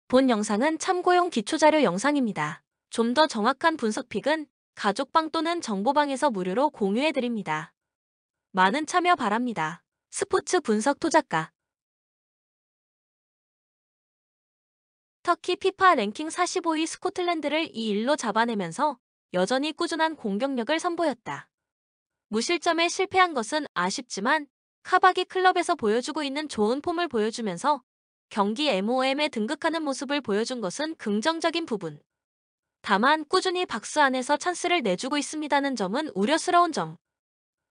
본 영상은 참고용 기초자료 영상입니다. 좀 더 정확한 분석픽은 가족방 또는 정보방에서 무료로 공유해드립니다. 많은 참여 바랍니다. 스포츠 분석 토작가 터키 피파 랭킹 45위 스코틀랜드를 2-1로 잡아내면서 여전히 꾸준한 공격력을 선보였다. 무실점에 실패한 것은 아쉽지만 카바기 클럽에서 보여주고 있는 좋은 폼을 보여주면서 경기 MOM에 등극하는 모습을 보여준 것은 긍정적인 부분. 다만 꾸준히 박스 안에서 찬스를 내주고 있습니다는 점은 우려스러운 점.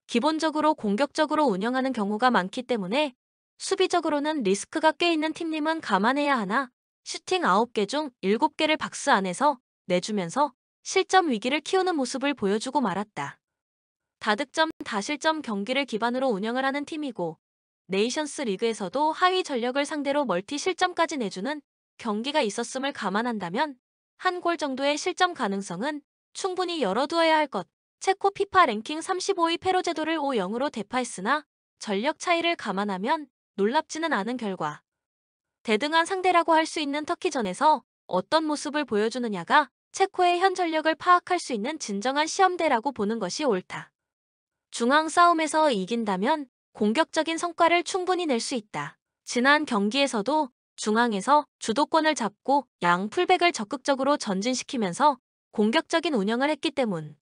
기본적으로 공격적으로 운영하는 경우가 많기 때문에 수비적으로는 리스크가 꽤 있는 팀님은 감안해야 하나 슈팅 9개 중 7개를 박스 안에서 내주면서 실점 위기를 키우는 모습을 보여주고 말았다. 다득점, 다실점 경기를 기반으로 운영을 하는 팀이고 네이션스 리그에서도 하위 전력을 상대로 멀티 실점까지 내주는 경기가 있었음을 감안한다면 한 골 정도의 실점 가능성은 충분히 열어두어야 할 것. 체코 피파 랭킹 35위 페로제도를 5-0으로 대파했으나 전력 차이를 감안하면 놀랍지는 않은 결과. 대등한 상대라고 할 수 있는 터키전에서 어떤 모습을 보여주느냐가 체코의 현 전력을 파악할 수 있는 진정한 시험대라고 보는 것이 옳다. 중앙 싸움에서 이긴다면 공격적인 성과를 충분히 낼 수 있다. 지난 경기에서도 중앙에서 주도권을 잡고 양 풀백을 적극적으로 전진시키면서 공격적인 운영을 했기 때문.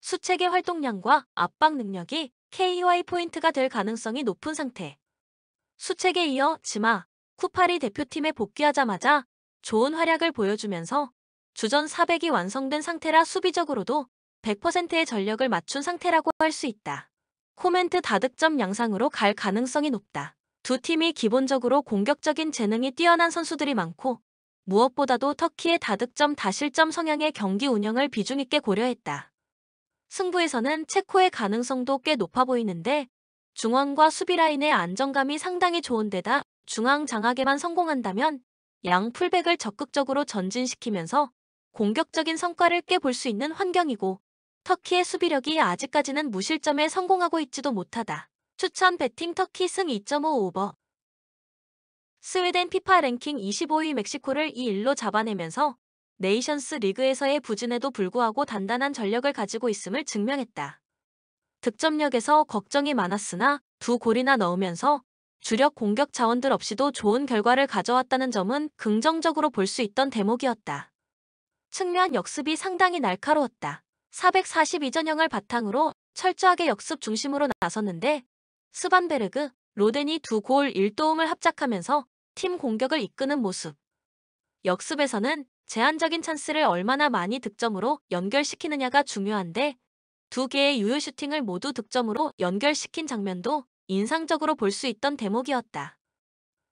수책의 활동량과 압박 능력이 KY 포인트가 될 가능성이 높은 상태. 수책에 이어 지마, 쿠파리 대표팀에 복귀하자마자 좋은 활약을 보여주면서 주전 400이 완성된 상태라 수비적으로도 100%의 전력을 맞춘 상태라고 할 수 있다. 코멘트 다득점 양상으로 갈 가능성이 높다. 두 팀이 기본적으로 공격적인 재능이 뛰어난 선수들이 많고 무엇보다도 터키의 다득점 다실점 성향의 경기 운영을 비중 있게 고려했다. 승부에서는 체코의 가능성도 꽤 높아 보이는데 중원과 수비 라인의 안정감이 상당히 좋은 데다 중앙 장악에만 성공한다면 양 풀백을 적극적으로 전진시키면서 공격적인 성과를 꽤 볼 수 있는 환경이고 터키의 수비력이 아직까지는 무실점에 성공하고 있지도 못하다. 추천 배팅 터키 승 2.5 오버. 스웨덴 피파 랭킹 25위 멕시코를 2-1로 잡아내면서 네이션스 리그에서의 부진에도 불구하고 단단한 전력을 가지고 있음을 증명했다. 득점력에서 걱정이 많았으나 두 골이나 넣으면서 주력 공격 자원들 없이도 좋은 결과를 가져왔다는 점은 긍정적으로 볼 수 있던 대목이었다. 측면 역습이 상당히 날카로웠다. 442전형을 바탕으로 철저하게 역습 중심으로 나섰는데 스반베르그, 로덴이 2골 1도움을 합작하면서 팀 공격을 이끄는 모습. 역습에서는 제한적인 찬스를 얼마나 많이 득점으로 연결시키느냐가 중요한데 두 개의 유효 슈팅을 모두 득점으로 연결시킨 장면도 인상적으로 볼 수 있던 대목이었다.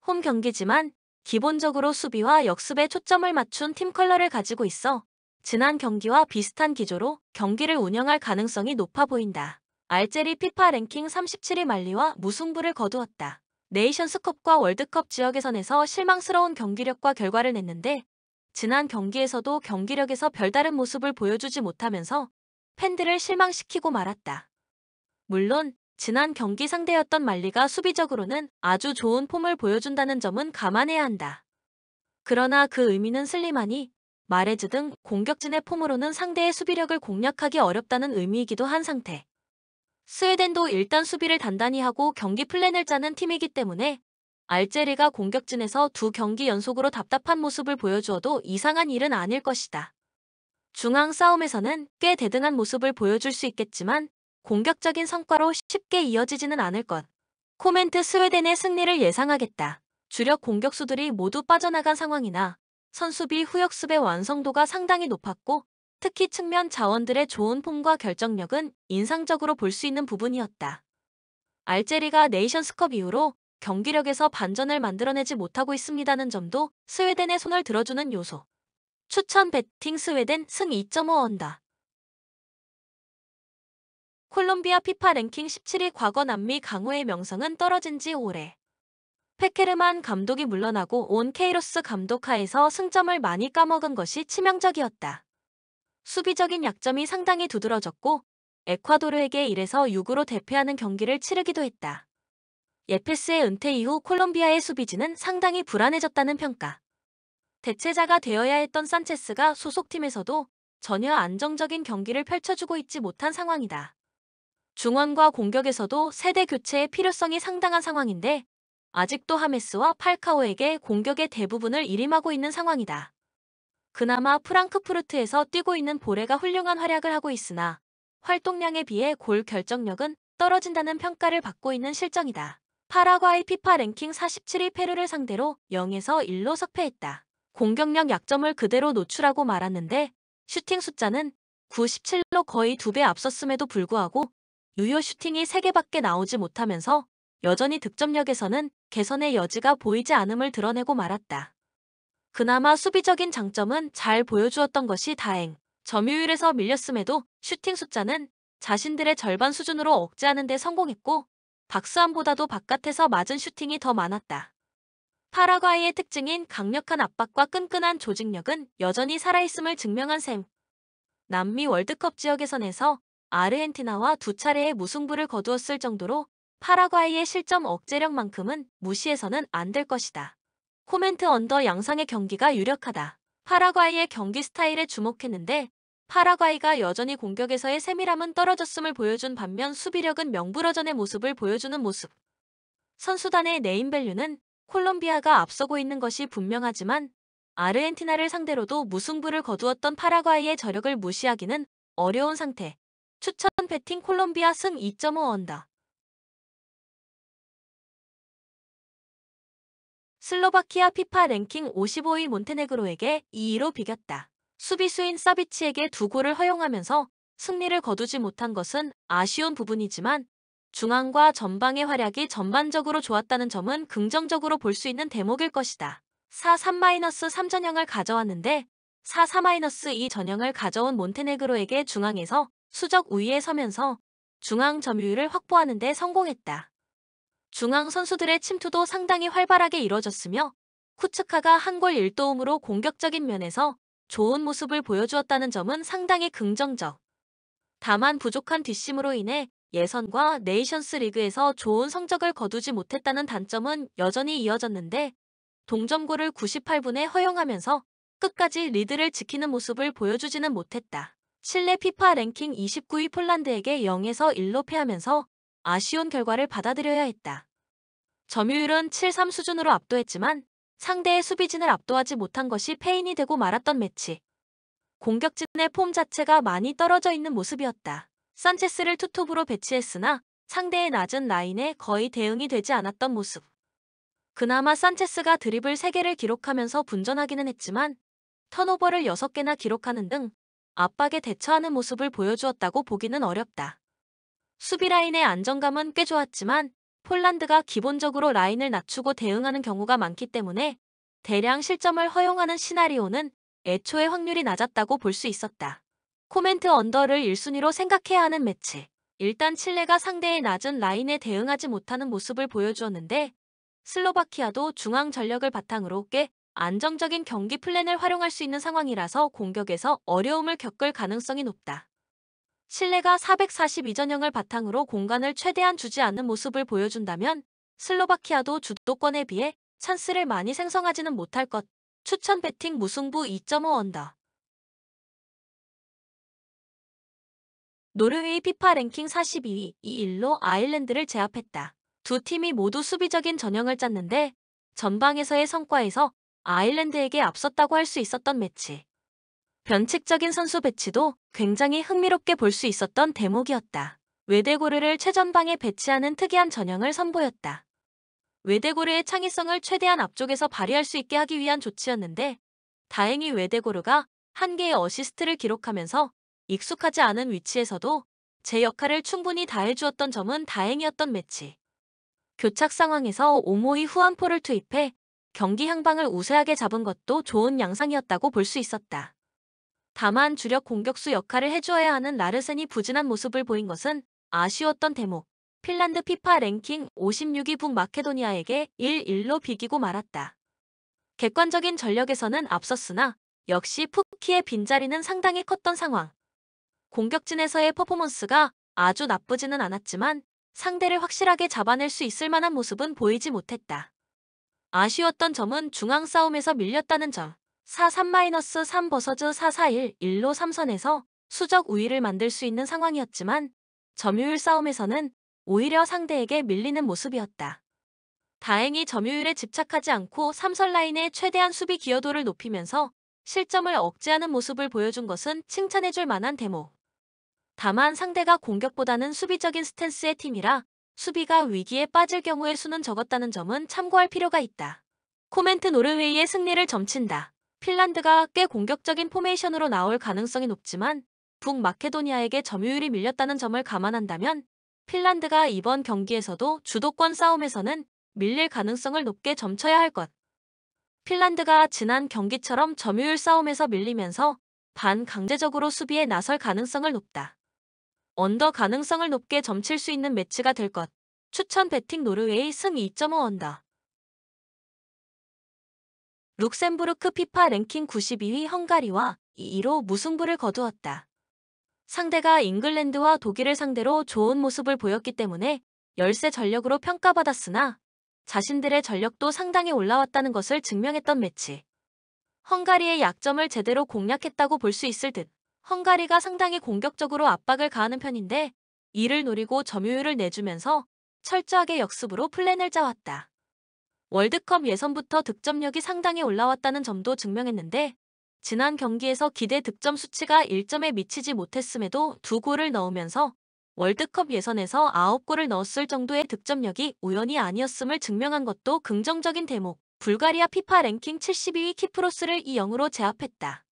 홈 경기지만 기본적으로 수비와 역습에 초점을 맞춘 팀 컬러를 가지고 있어 지난 경기와 비슷한 기조로 경기를 운영할 가능성이 높아 보인다. 알제리 피파 랭킹 37위 말리와 무승부를 거두었다. 네이션스컵과 월드컵 지역 예선에서 실망스러운 경기력과 결과를 냈는데 지난 경기에서도 경기력에서 별다른 모습을 보여주지 못하면서 팬들을 실망시키고 말았다. 물론 지난 경기 상대였던 말리가 수비적으로는 아주 좋은 폼을 보여준다는 점은 감안해야 한다. 그러나 그 의미는 슬리마니, 마레즈 등 공격진의 폼으로는 상대의 수비력을 공략하기 어렵다는 의미이기도 한 상태. 스웨덴도 일단 수비를 단단히 하고 경기 플랜을 짜는 팀이기 때문에 알제리가 공격진에서 두 경기 연속으로 답답한 모습을 보여주어도 이상한 일은 아닐 것이다. 중앙 싸움에서는 꽤 대등한 모습을 보여줄 수 있겠지만 공격적인 성과로 쉽게 이어지지는 않을 것. 코멘트 스웨덴의 승리를 예상하겠다. 주력 공격수들이 모두 빠져나간 상황이나 선수비 후역습의 완성도가 상당히 높았고 특히 측면 자원들의 좋은 폼과 결정력은 인상적으로 볼 수 있는 부분이었다. 알제리가 네이션스컵 이후로 경기력에서 반전을 만들어내지 못하고 있습니다는 점도 스웨덴의 손을 들어주는 요소. 추천 배팅 스웨덴 승 2.5 언더. 콜롬비아 피파 랭킹 17위 과거 남미 강호의 명성은 떨어진 지 오래. 페케르만 감독이 물러나고 온 케이로스 감독 하에서 승점을 많이 까먹은 것이 치명적이었다. 수비적인 약점이 상당히 두드러졌고 에콰도르에게 1에서 6으로 대패하는 경기를 치르기도 했다. 예페스의 은퇴 이후 콜롬비아의 수비진은 상당히 불안해졌다는 평가. 대체자가 되어야 했던 산체스가 소속팀에서도 전혀 안정적인 경기를 펼쳐주고 있지 못한 상황이다. 중원과 공격에서도 세대 교체의 필요성이 상당한 상황인데 아직도 하메스와 팔카오에게 공격의 대부분을 일임하고 있는 상황이다. 그나마 프랑크푸르트에서 뛰고 있는 보레가 훌륭한 활약을 하고 있으나 활동량에 비해 골 결정력은 떨어진다는 평가를 받고 있는 실정이다. 파라과이 피파 랭킹 47위 페루를 상대로 0에서 1로 석패했다. 공격력 약점을 그대로 노출하고 말았는데 슈팅 숫자는 97로 거의 2배 앞섰음에도 불구하고 유효 슈팅이 3개밖에 나오지 못하면서 여전히 득점력에서는 개선의 여지가 보이지 않음을 드러내고 말았다. 그나마 수비적인 장점은 잘 보여주었던 것이 다행. 점유율에서 밀렸음에도 슈팅 숫자는 자신들의 절반 수준으로 억제하는 데 성공했고 박스함보다도 바깥에서 맞은 슈팅이 더 많았다. 파라과이의 특징인 강력한 압박과 끈끈한 조직력은 여전히 살아있음을 증명한 셈. 남미 월드컵 지역 예선에서 아르헨티나와 2차례의 무승부를 거두었을 정도로 파라과이의 실점 억제력만큼은 무시해서는 안 될 것이다. 코멘트 언더 양상의 경기가 유력하다. 파라과이의 경기 스타일에 주목했는데 파라과이가 여전히 공격에서의 세밀함은 떨어졌음을 보여준 반면 수비력은 명불허전의 모습을 보여주는 모습. 선수단의 네임밸류는 콜롬비아가 앞서고 있는 것이 분명하지만 아르헨티나를 상대로도 무승부를 거두었던 파라과이의 저력을 무시하기는 어려운 상태. 추천 배팅 콜롬비아 승 2.5 언더. 슬로바키아 피파 랭킹 55위 몬테네그로에게 2-2로 비겼다. 수비수인 사비치에게 2골을 허용하면서 승리를 거두지 못한 것은 아쉬운 부분이지만 중앙과 전방의 활약이 전반적으로 좋았다는 점은 긍정적으로 볼 수 있는 대목일 것이다. 4-3-3 전형을 가져왔는데 4-4-2 전형을 가져온 몬테네그로에게 중앙에서 수적 우위에 서면서 중앙 점유율을 확보하는 데 성공했다. 중앙 선수들의 침투도 상당히 활발하게 이뤄졌으며 쿠츠카가 한 골 1도움으로 공격적인 면에서 좋은 모습을 보여주었다는 점은 상당히 긍정적. 다만 부족한 뒷심으로 인해 예선과 네이션스 리그에서 좋은 성적을 거두지 못했다는 단점은 여전히 이어졌는데 동점골을 98분에 허용하면서 끝까지 리드를 지키는 모습을 보여주지는 못했다. 칠레 피파 랭킹 29위 폴란드에게 0에서 1로 패하면서 아쉬운 결과를 받아들여야 했다. 점유율은 7-3 수준으로 압도했지만 상대의 수비진을 압도하지 못한 것이 패인이 되고 말았던 매치. 공격진의 폼 자체가 많이 떨어져 있는 모습이었다. 산체스를 투톱으로 배치했으나 상대의 낮은 라인에 거의 대응이 되지 않았던 모습. 그나마 산체스가 드리블 3개를 기록하면서 분전하기는 했지만 턴오버를 6개나 기록하는 등 압박에 대처하는 모습을 보여주었다고 보기는 어렵다. 수비 라인의 안정감은 꽤 좋았지만 폴란드가 기본적으로 라인을 낮추고 대응하는 경우가 많기 때문에 대량 실점을 허용하는 시나리오는 애초에 확률이 낮았다고 볼 수 있었다. 코멘트 언더를 1순위로 생각해야 하는 매치. 일단 칠레가 상대의 낮은 라인에 대응하지 못하는 모습을 보여주었는데 슬로바키아도 중앙 전력을 바탕으로 꽤 안정적인 경기 플랜을 활용할 수 있는 상황이라서 공격에서 어려움을 겪을 가능성이 높다. 칠레가 442전형을 바탕으로 공간을 최대한 주지 않는 모습을 보여준다면 슬로바키아도 주도권에 비해 찬스를 많이 생성하지는 못할 것. 추천 배팅 무승부 2.5 언더. 노르웨이 피파 랭킹 42위 2-1로 아일랜드를 제압했다. 두 팀이 모두 수비적인 전형을 짰는데 전방에서의 성과에서 아일랜드에게 앞섰다고 할 수 있었던 매치. 변칙적인 선수 배치도 굉장히 흥미롭게 볼 수 있었던 대목이었다. 웨데고르를 최전방에 배치하는 특이한 전형을 선보였다. 웨데고르의 창의성을 최대한 앞쪽에서 발휘할 수 있게 하기 위한 조치였는데 다행히 웨데고르가 한 개의 어시스트를 기록하면서 익숙하지 않은 위치에서도 제 역할을 충분히 다해주었던 점은 다행이었던 매치. 교착 상황에서 오모이 후안포를 투입해 경기 향방을 우세하게 잡은 것도 좋은 양상이었다고 볼 수 있었다. 다만 주력 공격수 역할을 해주어야 하는 라르센이 부진한 모습을 보인 것은 아쉬웠던 대목. 핀란드 피파 랭킹 56위 북마케도니아에게 1-1로 비기고 말았다. 객관적인 전력에서는 앞섰으나 역시 푸키의 빈자리는 상당히 컸던 상황. 공격진에서의 퍼포먼스가 아주 나쁘지는 않았지만 상대를 확실하게 잡아낼 수 있을 만한 모습은 보이지 못했다. 아쉬웠던 점은 중앙 싸움에서 밀렸다는 점. 4-3-3 버서즈 4-4-1-1로 3선에서 수적 우위를 만들 수 있는 상황이었지만 점유율 싸움에서는 오히려 상대에게 밀리는 모습이었다. 다행히 점유율에 집착하지 않고 3선 라인의 최대한 수비 기여도를 높이면서 실점을 억제하는 모습을 보여준 것은 칭찬해줄 만한 대목. 다만 상대가 공격보다는 수비적인 스탠스의 팀이라 수비가 위기에 빠질 경우의 수는 적었다는 점은 참고할 필요가 있다. 코멘트 노르웨이의 승리를 점친다. 핀란드가 꽤 공격적인 포메이션으로 나올 가능성이 높지만 북마케도니아에게 점유율이 밀렸다는 점을 감안한다면 핀란드가 이번 경기에서도 주도권 싸움에서는 밀릴 가능성을 높게 점쳐야 할 것. 핀란드가 지난 경기처럼 점유율 싸움에서 밀리면서 반강제적으로 수비에 나설 가능성을 높다. 언더 가능성을 높게 점칠 수 있는 매치가 될 것. 추천 배팅 노르웨이 승 2.5 언더. 룩셈부르크 피파 랭킹 92위 헝가리와 2위로 무승부를 거두었다. 상대가 잉글랜드와 독일을 상대로 좋은 모습을 보였기 때문에 열세 전력으로 평가받았으나 자신들의 전력도 상당히 올라왔다는 것을 증명했던 매치. 헝가리의 약점을 제대로 공략했다고 볼 수 있을 듯. 헝가리가 상당히 공격적으로 압박을 가하는 편인데 이를 노리고 점유율을 내주면서 철저하게 역습으로 플랜을 짜왔다. 월드컵 예선부터 득점력이 상당히 올라왔다는 점도 증명했는데 지난 경기에서 기대 득점 수치가 1점에 미치지 못했음에도 2골을 넣으면서 월드컵 예선에서 9골을 넣었을 정도의 득점력이 우연이 아니었음을 증명한 것도 긍정적인 대목. 불가리아 피파 랭킹 72위 키프로스를 2-0으로 제압했다.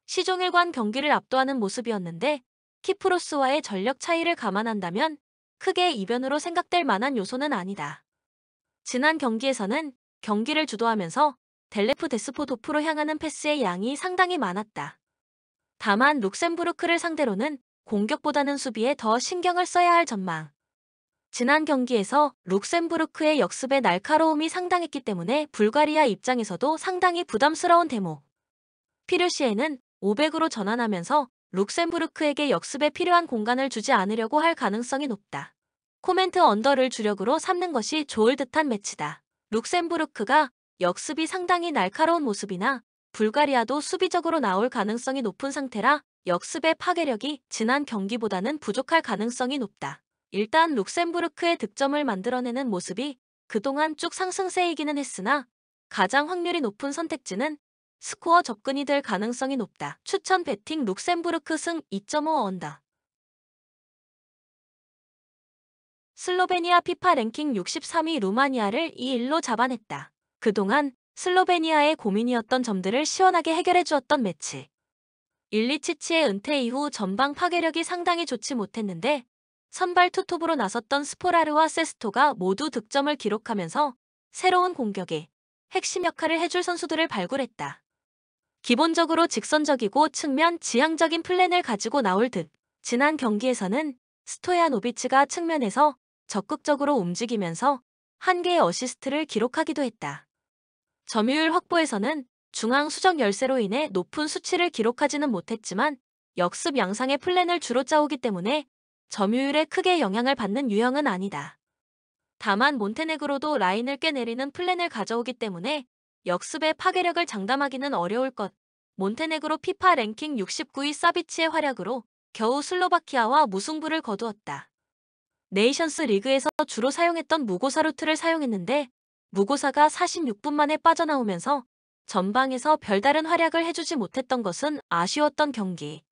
시종일관 경기를 압도하는 모습이었는데 키프로스와의 전력 차이를 감안한다면 크게 이변으로 생각될 만한 요소는 아니다. 지난 경기에서는 경기를 주도하면서 델레프 데스포도프로 향하는 패스의 양이 상당히 많았다. 다만 룩셈부르크를 상대로는 공격보다는 수비에 더 신경을 써야 할 전망. 지난 경기에서 룩셈부르크의 역습의 날카로움이 상당했기 때문에 불가리아 입장에서도 상당히 부담스러운 대목. 필요 시에는 500으로 전환하면서 룩셈부르크에게 역습에 필요한 공간을 주지 않으려고 할 가능성이 높다. 코멘트 언더를 주력으로 삼는 것이 좋을 듯한 매치다. 룩셈부르크가 역습이 상당히 날카로운 모습이나 불가리아도 수비적으로 나올 가능성이 높은 상태라 역습의 파괴력이 지난 경기보다는 부족할 가능성이 높다. 일단 룩셈부르크의 득점을 만들어내는 모습이 그동안 쭉 상승세이기는 했으나 가장 확률이 높은 선택지는 스코어 접근이 될 가능성이 높다. 추천 배팅 룩셈부르크 승 2.5 언더. 슬로베니아 피파 랭킹 63위 루마니아를 2-1로 잡아냈다. 그동안 슬로베니아의 고민이었던 점들을 시원하게 해결해 주었던 매치. 일리치치의 은퇴 이후 전방 파괴력이 상당히 좋지 못했는데 선발 투톱으로 나섰던 스포라르와 세스토가 모두 득점을 기록하면서 새로운 공격에 핵심 역할을 해줄 선수들을 발굴했다. 기본적으로 직선적이고 측면 지향적인 플랜을 가지고 나올 듯. 지난 경기에서는 스토야노비치가 측면에서 적극적으로 움직이면서 한 개의 어시스트를 기록하기도 했다. 점유율 확보에서는 중앙 수적 열세로 인해 높은 수치를 기록하지는 못했지만 역습 양상의 플랜을 주로 짜오기 때문에 점유율에 크게 영향을 받는 유형은 아니다. 다만 몬테네그로도 라인을 꽤 내리는 플랜을 가져오기 때문에 역습의 파괴력을 장담하기는 어려울 것. 몬테네그로 피파 랭킹 69위 사비치의 활약으로 겨우 슬로바키아와 무승부를 거두었다. 네이션스 리그에서 주로 사용했던 무고사 루트를 사용했는데 무고사가 46분 만에 빠져나오면서 전방에서 별다른 활약을 해주지 못했던 것은 아쉬웠던 경기.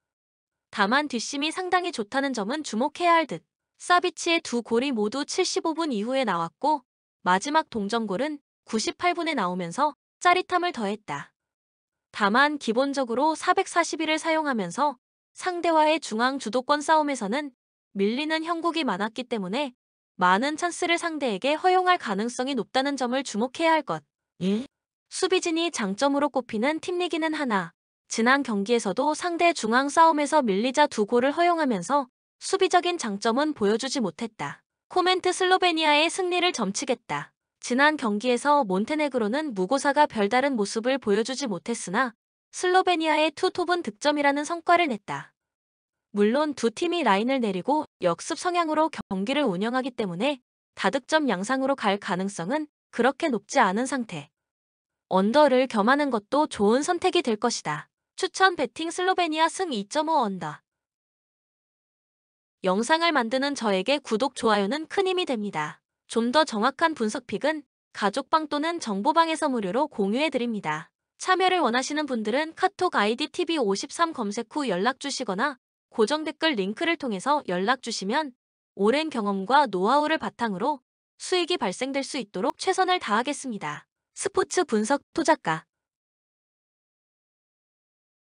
다만 뒷심이 상당히 좋다는 점은 주목해야 할 듯. 사비치의 두 골이 모두 75분 이후에 나왔고 마지막 동점골은 98분에 나오면서 짜릿함을 더했다. 다만 기본적으로 441을 사용하면서 상대와의 중앙 주도권 싸움에서는 밀리는 형국이 많았기 때문에 많은 찬스를 상대에게 허용할 가능성이 높다는 점을 주목해야 할 것. 수비진이 장점으로 꼽히는 팀리기는 하나. 지난 경기에서도 상대 중앙 싸움에서 밀리자 두 골을 허용하면서 수비적인 장점은 보여주지 못했다. 코멘트 슬로베니아의 승리를 점치겠다. 지난 경기에서 몬테네그로는 무고사가 별다른 모습을 보여주지 못했으나 슬로베니아의 투톱은 득점이라는 성과를 냈다. 물론 두 팀이 라인을 내리고 역습 성향으로 경기를 운영하기 때문에 다득점 양상으로 갈 가능성은 그렇게 높지 않은 상태. 언더를 겸하는 것도 좋은 선택이 될 것이다. 추천 배팅 슬로베니아 승 2.5 언더. 영상을 만드는 저에게 구독, 좋아요는 큰 힘이 됩니다. 좀 더 정확한 분석픽은 가족방 또는 정보방에서 무료로 공유해드립니다. 참여를 원하시는 분들은 카톡 아이디 TV53 검색 후 연락 주시거나 고정 댓글 링크를 통해서 연락 주시면 오랜 경험과 노하우를 바탕으로 수익이 발생될 수 있도록 최선을 다하겠습니다. 스포츠 분석 투자가